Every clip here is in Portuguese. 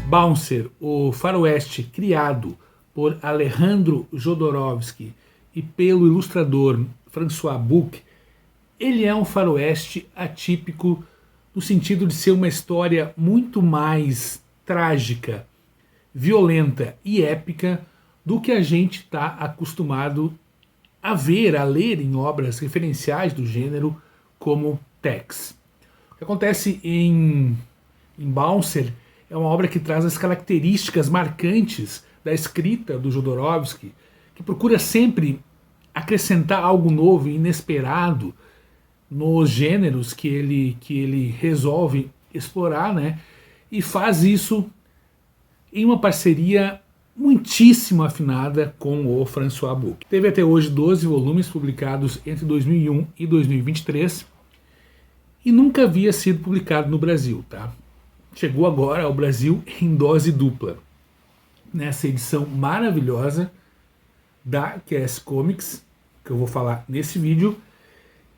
Bouncer, o faroeste criado por Alejandro Jodorowsky e pelo ilustrador François Bouc, ele é um faroeste atípico no sentido de ser uma história muito mais trágica, violenta e épica do que a gente está acostumado a ver, a ler em obras referenciais do gênero como Tex. O que acontece em Bouncer é uma obra que traz as características marcantes da escrita do Jodorowsky, que procura sempre acrescentar algo novo e inesperado nos gêneros que ele resolve explorar, né? E faz isso em uma parceria muitíssimo afinada com o François Bouc. Teve até hoje 12 volumes publicados entre 2001 e 2023 e nunca havia sido publicado no Brasil, tá? Chegou agora ao Brasil em dose dupla, nessa edição maravilhosa da QS Comics, que eu vou falar nesse vídeo,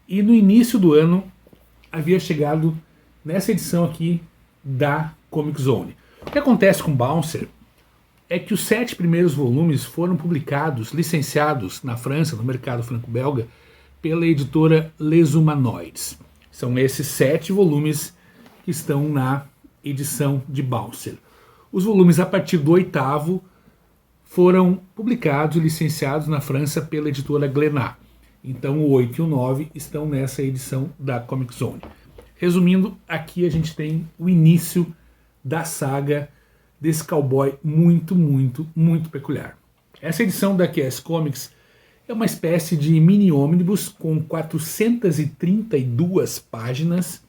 e no início do ano havia chegado nessa edição aqui da Comic Zone. O que acontece com Bouncer é que os 7 primeiros volumes foram publicados, licenciados na França, no mercado franco-belga, pela editora Les Humanoides. São esses 7 volumes que estão na edição de Bouncer. Os volumes a partir do 8º foram publicados e licenciados na França pela editora Glénat. Então o 8 e o 9 estão nessa edição da Comic Zone. Resumindo, aqui a gente tem o início da saga desse cowboy muito, muito, muito peculiar. Essa edição da QS Comics é uma espécie de mini ônibus com 432 páginas,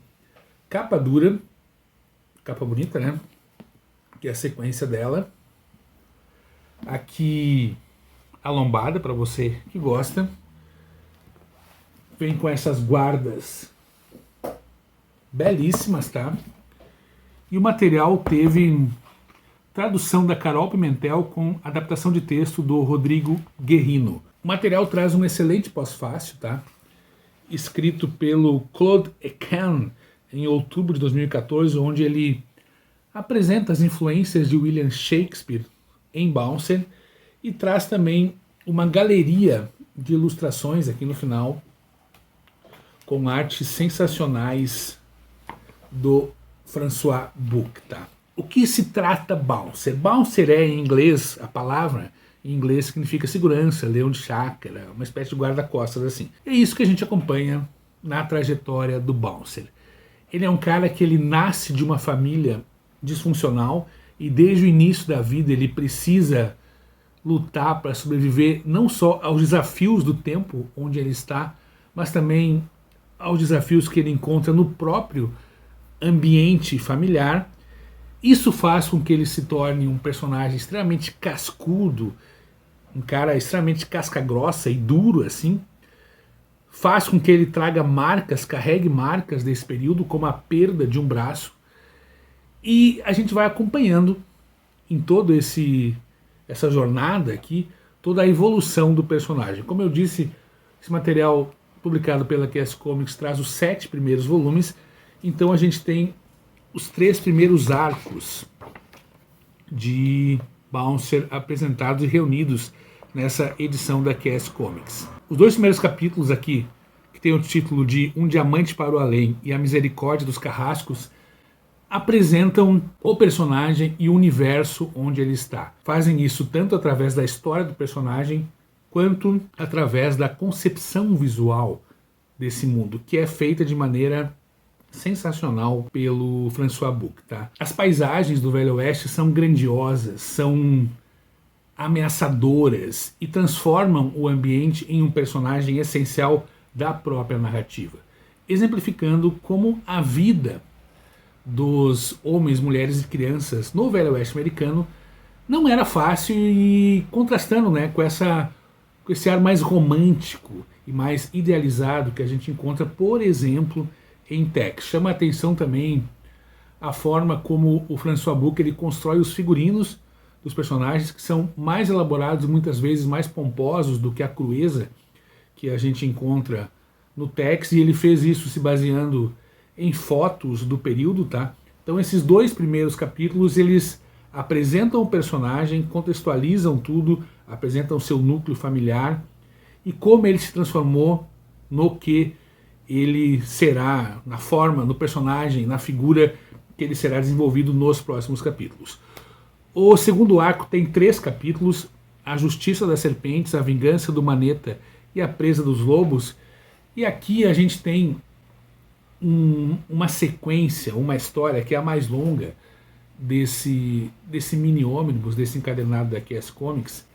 capa dura, capa bonita, né? Que é a sequência dela. Aqui a lombada, para você que gosta. Vem com essas guardas belíssimas, tá? E o material teve tradução da Carol Pimentel com adaptação de texto do Rodrigo Guerrino. O material traz um excelente pós-fácil, tá? Escrito pelo Claude Eckham em outubro de 2014, onde ele apresenta as influências de William Shakespeare em Bouncer e traz também uma galeria de ilustrações aqui no final com artes sensacionais do François Bouc, tá? O que se trata Bouncer? Bouncer é em inglês, a palavra em inglês significa segurança, leão de chácara, uma espécie de guarda-costas assim. É isso que a gente acompanha na trajetória do Bouncer. Ele é um cara que ele nasce de uma família disfuncional e desde o início da vida ele precisa lutar para sobreviver não só aos desafios do tempo onde ele está, mas também aos desafios que ele encontra no próprio ambiente familiar. Isso faz com que ele se torne um personagem extremamente cascudo, um cara extremamente casca-grossa e duro assim. Faz com que ele traga marcas, carregue marcas desse período, como a perda de um braço. E a gente vai acompanhando em toda essa jornada aqui, toda a evolução do personagem. Como eu disse, esse material publicado pela QS Comics traz os 7 primeiros volumes, então a gente tem os 3 primeiros arcos de Bouncer apresentados e reunidos nessa edição da QS Comics. Os 2 primeiros capítulos aqui, que tem o título de Um Diamante para o Além e A Misericórdia dos Carrascos, apresentam o personagem e o universo onde ele está. Fazem isso tanto através da história do personagem, quanto através da concepção visual desse mundo, que é feita de maneira sensacional pelo François Bouc, tá? As paisagens do Velho Oeste são grandiosas, são ameaçadoras e transformam o ambiente em um personagem essencial da própria narrativa, exemplificando como a vida dos homens, mulheres e crianças no Velho Oeste americano não era fácil e contrastando, né, com esse ar mais romântico e mais idealizado que a gente encontra, por exemplo, em Tex. Chama a atenção também a forma como o François Bouc ele constrói os figurinos dos personagens, que são mais elaborados, muitas vezes mais pomposos do que a crueza que a gente encontra no Tex, e ele fez isso se baseando em fotos do período, tá? Então esses 2 primeiros capítulos, eles apresentam o personagem, contextualizam tudo, apresentam seu núcleo familiar e como ele se transformou no que ele será, na forma, no personagem, na figura que ele será desenvolvido nos próximos capítulos. O segundo arco tem 3 capítulos, A Justiça das Serpentes, A Vingança do Maneta e A Presa dos Lobos, e aqui a gente tem uma sequência, uma história que é a mais longa desse mini ônibus, desse encadernado da QS Comics,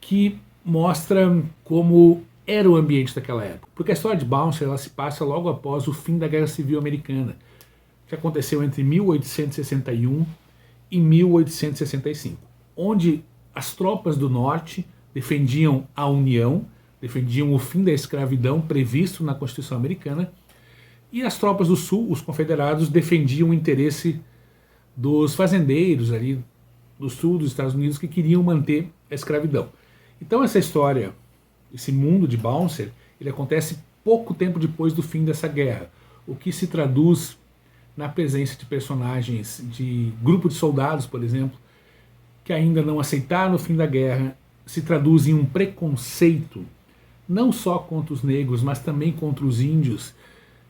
que mostra como era o ambiente daquela época. Porque a história de Bouncer ela se passa logo após o fim da Guerra Civil Americana, que aconteceu entre 1861 e 1865, onde as tropas do Norte defendiam a União, defendiam o fim da escravidão previsto na Constituição Americana, e as tropas do Sul, os confederados, defendiam o interesse dos fazendeiros ali do Sul dos Estados Unidos que queriam manter a escravidão. Então essa história, esse mundo de Bouncer, ele acontece pouco tempo depois do fim dessa guerra, o que se traduz na presença de personagens de grupo de soldados, por exemplo, que ainda não aceitaram o fim da guerra, se traduz em um preconceito, não só contra os negros, mas também contra os índios,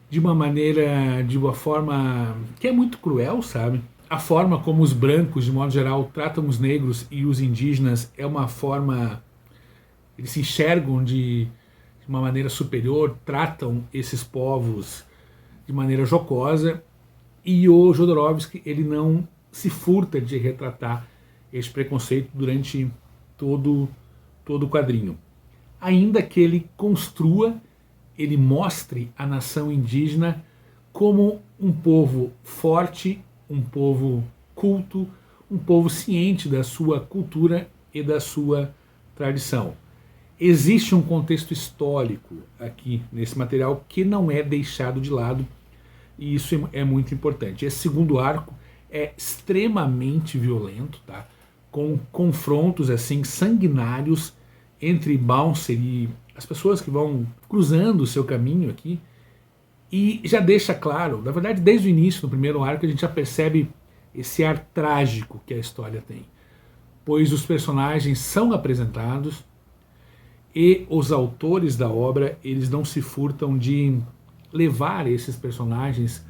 de uma forma que é muito cruel, sabe? A forma como os brancos, de modo geral, tratam os negros e os indígenas é uma forma... Eles se enxergam de uma maneira superior, tratam esses povos de maneira jocosa, e o Jodorowsky ele não se furta de retratar esse preconceito durante todo o quadrinho. Ainda que ele construa, ele mostre a nação indígena como um povo forte, um povo culto, um povo ciente da sua cultura e da sua tradição. Existe um contexto histórico aqui nesse material que não é deixado de lado, e isso é muito importante. Esse segundo arco é extremamente violento, tá? Com confrontos assim sanguinários entre Bouncer e as pessoas que vão cruzando o seu caminho aqui, e já deixa claro, na verdade desde o início, no primeiro arco, a gente já percebe esse ar trágico que a história tem, pois os personagens são apresentados e os autores da obra, eles não se furtam de levar esses personagens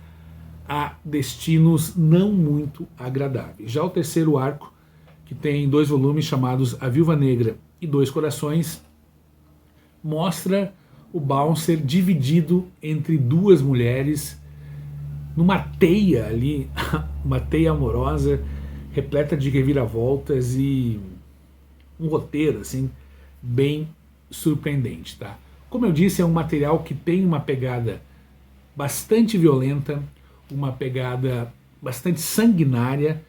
a destinos não muito agradáveis. Já o terceiro arco, que tem 2 volumes chamados A Viúva Negra e 2 Corações, mostra o Bouncer dividido entre 2 mulheres numa teia ali, uma teia amorosa repleta de reviravoltas e um roteiro assim bem surpreendente, tá? Como eu disse, é um material que tem uma pegada bastante violenta, uma pegada bastante sanguinária,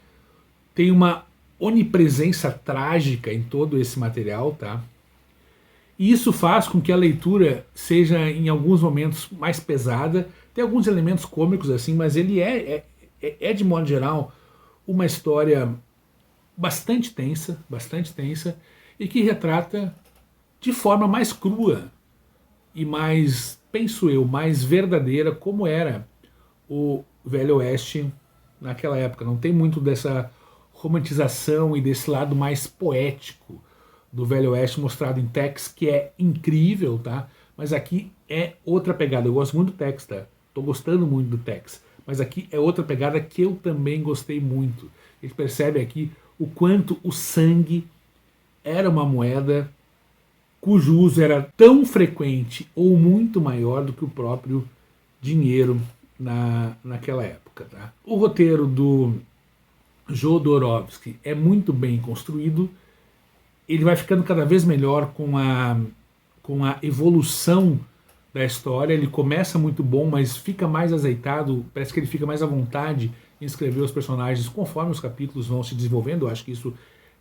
tem uma onipresença trágica em todo esse material, tá? E isso faz com que a leitura seja em alguns momentos mais pesada, tem alguns elementos cômicos assim, mas ele é de modo geral uma história bastante tensa e que retrata de forma mais crua e mais, penso eu, mais verdadeira como era o Velho Oeste naquela época. Não tem muito dessa romantização e desse lado mais poético do Velho Oeste mostrado em Tex, que é incrível, tá? Mas aqui é outra pegada. Eu gosto muito do Tex, tá? Tô gostando muito do Tex. Mas aqui é outra pegada que eu também gostei muito. A gente percebe aqui o quanto o sangue era uma moeda cujo uso era tão frequente ou muito maior do que o próprio dinheiro naquela época. Tá? O roteiro do Jodorowsky é muito bem construído, ele vai ficando cada vez melhor com a evolução da história. Ele começa muito bom, mas fica mais azeitado, parece que ele fica mais à vontade em escrever os personagens conforme os capítulos vão se desenvolvendo. Eu acho que isso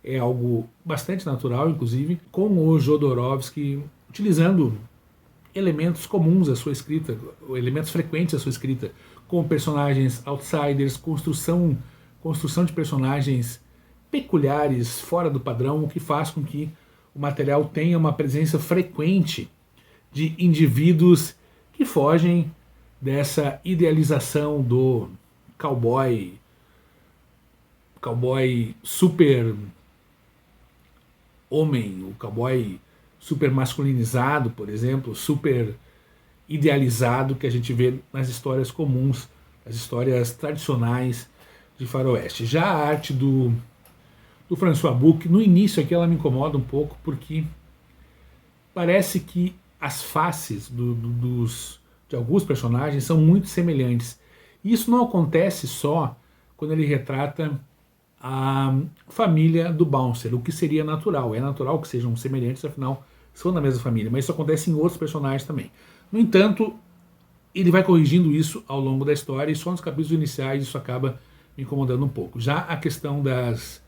é algo bastante natural, inclusive, com o Jodorowsky utilizando elementos comuns à sua escrita, elementos frequentes à sua escrita, como personagens outsiders, construção de personagens peculiares, fora do padrão, o que faz com que o material tenha uma presença frequente de indivíduos que fogem dessa idealização do cowboy cowboy super homem, o cowboy super masculinizado, por exemplo, super idealizado que a gente vê nas histórias comuns, as histórias tradicionais de faroeste. Já a arte do François Buck, no início aqui ela me incomoda um pouco porque parece que as faces de alguns personagens são muito semelhantes. E isso não acontece só quando ele retrata a família do Bouncer, o que seria natural. É natural que sejam semelhantes, afinal são da mesma família, mas isso acontece em outros personagens também. No entanto, ele vai corrigindo isso ao longo da história e só nos capítulos iniciais isso acaba me incomodando um pouco. Já a questão das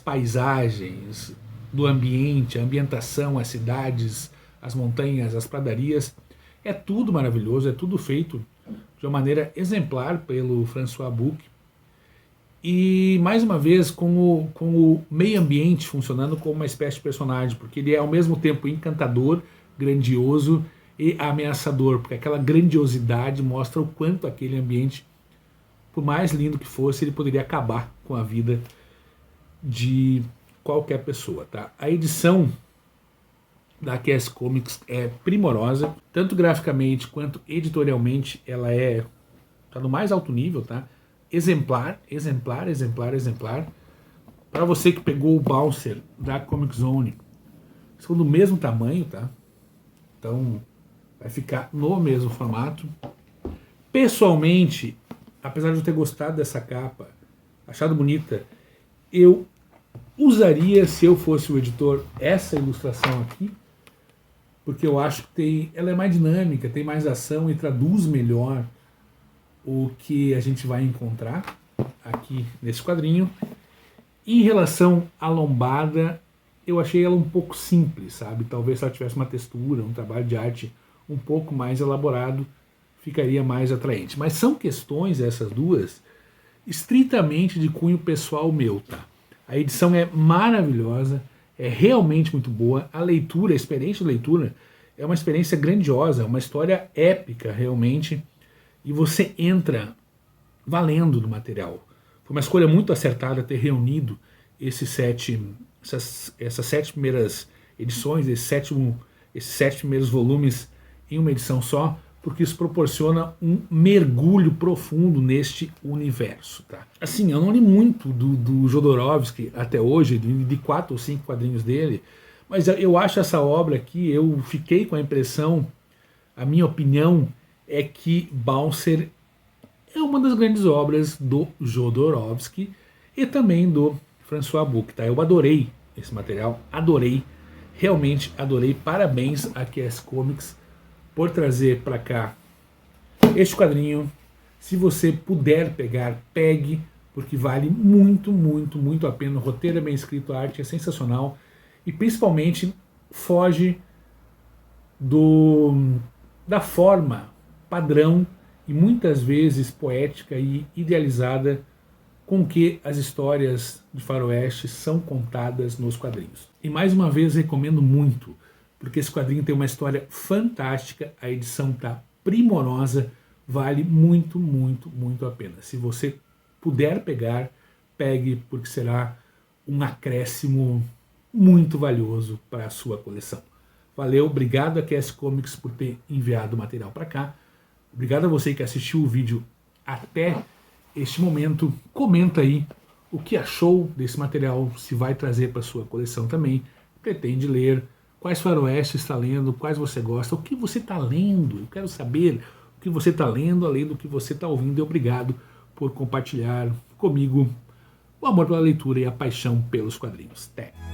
paisagens, do ambiente, a ambientação, as cidades, as montanhas, as pradarias, é tudo maravilhoso, é tudo feito de uma maneira exemplar pelo François Buck. E mais uma vez com o meio ambiente funcionando como uma espécie de personagem, porque ele é ao mesmo tempo encantador, grandioso e ameaçador, porque aquela grandiosidade mostra o quanto aquele ambiente, por mais lindo que fosse, ele poderia acabar com a vida de qualquer pessoa, tá? A edição da QS Comics é primorosa, tanto graficamente quanto editorialmente, ela tá no mais alto nível, tá? Exemplar, exemplar, exemplar, exemplar. Para você que pegou o Bouncer da Comic Zone, são do mesmo tamanho, tá? Então vai ficar no mesmo formato. Pessoalmente, apesar de eu ter gostado dessa capa, achado bonita, eu usaria, se eu fosse o editor, essa ilustração aqui, porque eu acho que ela é mais dinâmica, tem mais ação e traduz melhor o que a gente vai encontrar aqui nesse quadrinho. Em relação à lombada, eu achei ela um pouco simples, sabe? Talvez se ela tivesse uma textura, um trabalho de arte um pouco mais elaborado, ficaria mais atraente. Mas são questões, essas duas, estritamente de cunho pessoal meu, tá? A edição é maravilhosa, é realmente muito boa, a leitura, a experiência de leitura é uma experiência grandiosa, uma história épica realmente, e você entra valendo do material. Foi uma escolha muito acertada ter reunido essas sete primeiras edições, esses sete primeiros volumes em uma edição só, porque isso proporciona um mergulho profundo neste universo. Tá? Assim, eu não li muito do Jodorowsky até hoje, de 4 ou 5 quadrinhos dele, mas eu acho essa obra aqui, eu fiquei com a impressão, a minha opinião é que Bouncer é uma das grandes obras do Jodorowsky e também do François Buck. Tá? Eu adorei esse material, adorei, realmente adorei. Parabéns a QS Comics por trazer para cá este quadrinho. Se você puder pegar, pegue, porque vale muito, muito, muito a pena. O roteiro é bem escrito, a arte é sensacional e principalmente foge da forma padrão e muitas vezes poética e idealizada com que as histórias de faroeste são contadas nos quadrinhos. E mais uma vez recomendo muito, porque esse quadrinho tem uma história fantástica, a edição está primorosa, vale muito, muito, muito a pena. Se você puder pegar, pegue, porque será um acréscimo muito valioso para a sua coleção. Valeu, obrigado a QS Comics por ter enviado o material para cá. Obrigado a você que assistiu o vídeo até este momento. Comenta aí o que achou desse material, se vai trazer para sua coleção também, pretende ler, quais faroestes está lendo, quais você gosta, o que você está lendo. Eu quero saber o que você está lendo, além do que você está ouvindo. E obrigado por compartilhar comigo o amor pela leitura e a paixão pelos quadrinhos. Até!